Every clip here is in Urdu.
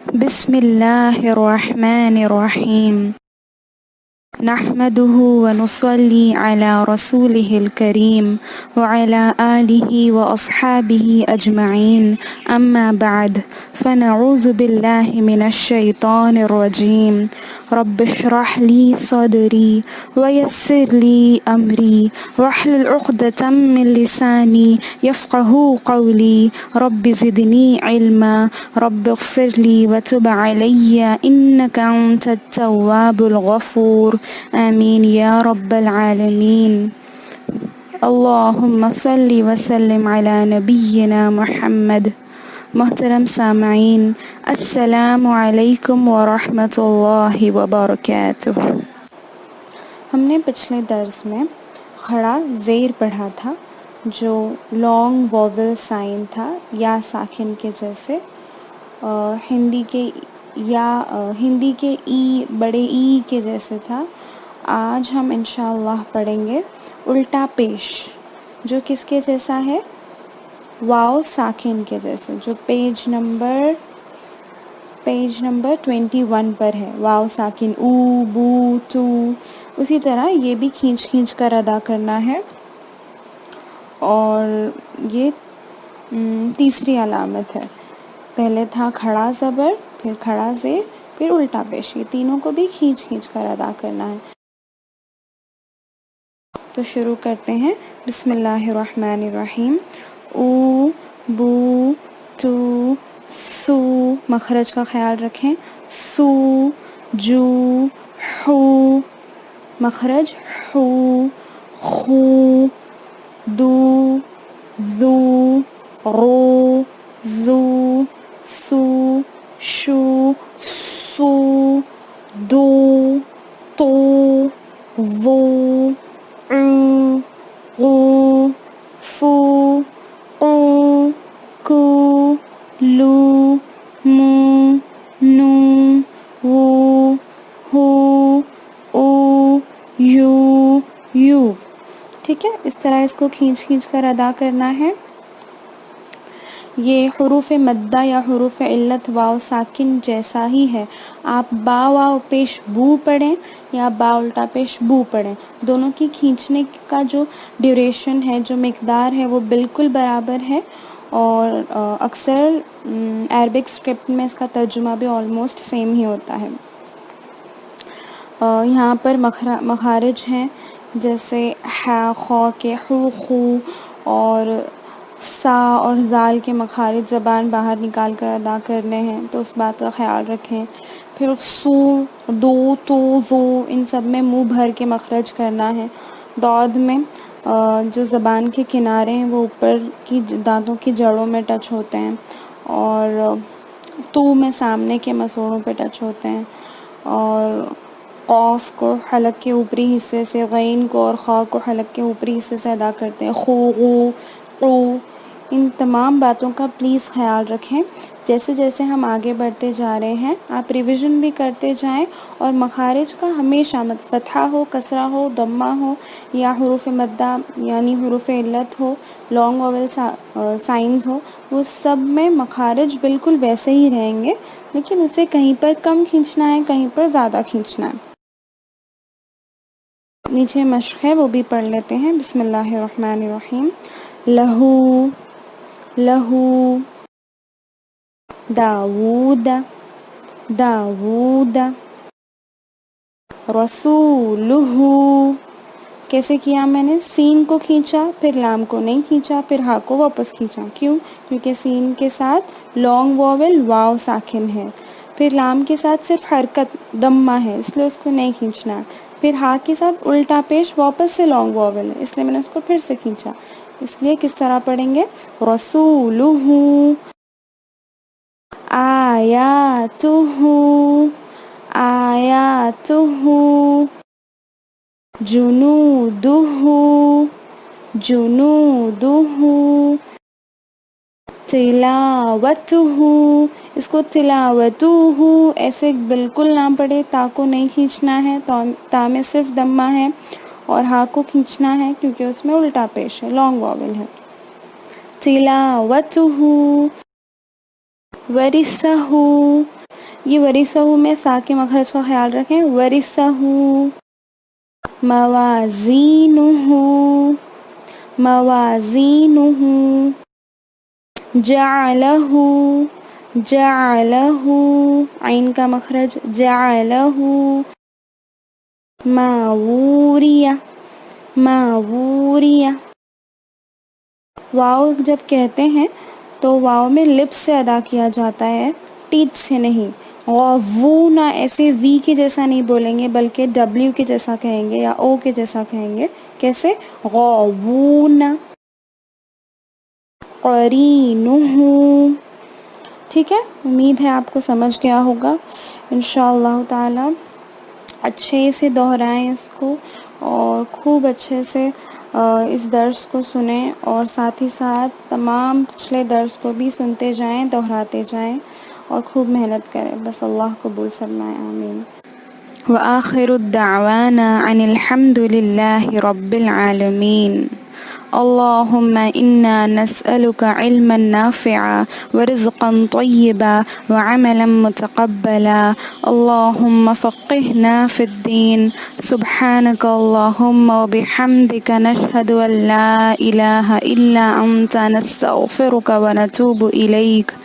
بسم الله الرحمن الرحيم. نحمده ونصلي على رسوله الكريم وعلى آله وأصحابه أجمعين، أما بعد، فنعوذ بالله من الشيطان الرجيم. رب اشرح لي صدري ويسر لي أمري واحلل عقدة من لساني يفقه قولي. رب زدني علما، رب اغفر لي وتب علي إنك أنت التواب الغفور. آمین یا رب العالمین. اللہم صلی وسلم علی نبینا محمد. محترم سامعین، السلام علیکم ورحمۃ اللہ وبرکاتہ. ہم نے پچھلے درس میں کھڑا زیر پڑھا تھا جو لانگ واول سائن تھا یا ساکن کے جیسے. ہندی کے ای بڑے ای کے جیسے تھا. آج ہم انشاءاللہ پڑھیں گے الٹا پیش جو کس کے جیسا ہے؟ واو ساکن کے جیسے، جو پیج نمبر 21 پر ہے. واو ساکن او بو تو، اسی طرح یہ بھی کھینچ کر ادا کرنا ہے. اور یہ تیسری علامت ہے. پہلے تھا کھڑا زبر، پھر کھڑا زیر، پھر الٹا پیش. یہ تینوں کو بھی کھینچ کر ادا کرنا ہے. تو شروع کرتے ہیں. بسم اللہ الرحمن الرحیم. او بو تو سو، مخرج کا خیال رکھیں. سو جو حو، مخرج حو. خو دو ذو رو زو سو شو سو دو تو وہ غو فو قو کو لو مو نو وو ہو او یو یو. ٹھیک ہے، اس طرح اس کو کھینچ کر ادا کرنا ہے. یہ حروف مدہ یا حروف علت واو ساکن جیسا ہی ہے. آپ با واو پیش بو پڑھیں یا با الٹا پیش بو پڑھیں، دونوں کی کھینچنے کا جو ڈیوریشن ہے، جو مقدار ہے، وہ بالکل برابر ہے. اور اکثر عربک اسکرپٹ میں اس کا ترجمہ بھی آلموسٹ سیم ہی ہوتا ہے. یہاں پر مخارج ہیں جیسے ہا خو کے حو خو، اور سا اور زال کے مخارج زبان باہر نکال کر ادا کرنے ہیں، تو اس بات کا خیال رکھیں. پھر سو دو تو وہ، ان سب میں منہ بھر کے مخرج کرنا ہے. دود میں جو زبان کے کنارے ہیں وہ اوپر کی دانتوں کی جڑوں میں ٹچ ہوتے ہیں، اور تو میں سامنے کے مسوڑوں پہ ٹچ ہوتے ہیں. اور قوف کو حلق کے اوپری حصے سے، غین کو اور خا کو حلق کے اوپری حصے سے ادا کرتے ہیں. خو غو قو. ان تمام باتوں کا پلیز خیال رکھیں. جیسے جیسے ہم آگے بڑھتے جا رہے ہیں آپ ریویژن بھی کرتے جائیں، اور مخارج کا ہمیشہ فتحہ ہو، کسرہ ہو، ضمہ ہو، یا حروف مدہ یعنی حروف علت ہو، لانگ واول سائنز ہو، وہ سب میں مخارج بالکل ویسے ہی رہیں گے، لیکن اسے کہیں پر کم کھینچنا ہے، کہیں پر زیادہ کھینچنا ہے. نیچے مشق ہے وہ بھی پڑھ لیتے ہیں. بسم اللہ الرحمن الرحیم. لہو لہو داود داود رسولہ. کیسے کیا میں نے؟ سین کو کھینچا، پھر لام کو نہیں کھینچا، پھر ہا کو واپس کھینچا. کیوں؟ کیونکہ سین کے ساتھ لانگ واول واو ساکن ہے. پھر لام کے ساتھ صرف حرکت ضمہ ہے، اس لیے اس کو نہیں کھینچنا. پھر ہا کے ساتھ الٹا پیش واپس سے لانگ واول ہے، اس لیے میں نے اس کو پھر سے کھینچا. اس لیے کس طرح پڑھیں گے؟ رسولہ آیاتہ آیاتہ جنودہ جنودہ تلاوتہ. اس کو تلاوتہ ایسے بالکل نہ پڑھے، تا کو نہیں کھینچنا ہے، تا میں صرف ضمہ ہے، اور ہا کو کھینچنا ہے کیونکہ اس میں الٹا پیش ہے، لانگ واول ہے. تلاوتہ ورثہ یہ ورثہ میں سا کے مخرج کا خیال رکھیں. ورثہ موازینہ موازینہ جعلہ جعلہ عین کا مخرج جعلہ ماوریہ ماوریہ. واو جب کہتے ہیں تو واو میں لپس سے ادا کیا جاتا ہے, ٹیتھ سے نہیں. غوونا ایسے وی کے جیسا نہیں بولیں گے بلکہ ڈبلیو کے جیسا کہیں گے یا او کے جیسا کہیں گے. کیسے؟ غوونا. قرینہ. ٹھیک ہے, امید ہے آپ کو سمجھ گیا ہوگا انشاءاللہ تعالی. اچھے سے دہرائیں اس کو اور خوب اچھے سے اس درس کو سنیں, اور ساتھ ہی ساتھ تمام پچھلے درس کو بھی سنتے جائیں, دہراتے جائیں اور خوب محنت کریں. بس اللہ قبول فرمائے, آمین. وآخر الدعوانا عن الحمد لله رب العالمين. اللهم إنا نسألك علما نافعا ورزقا طيبا وعملا متقبلا. اللهم فقهنا في الدين. سبحانك اللهم وبحمدك نشهد أن لا إله إلا أنت نستغفرك ونتوب إليك.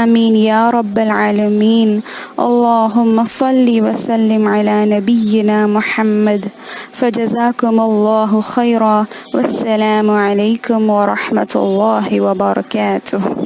آمين يا رب العالمين. اللهم صل وسلم على نبينا محمد. فجزاكم الله خيرا والسلام عليكم ورحمة الله وبركاته.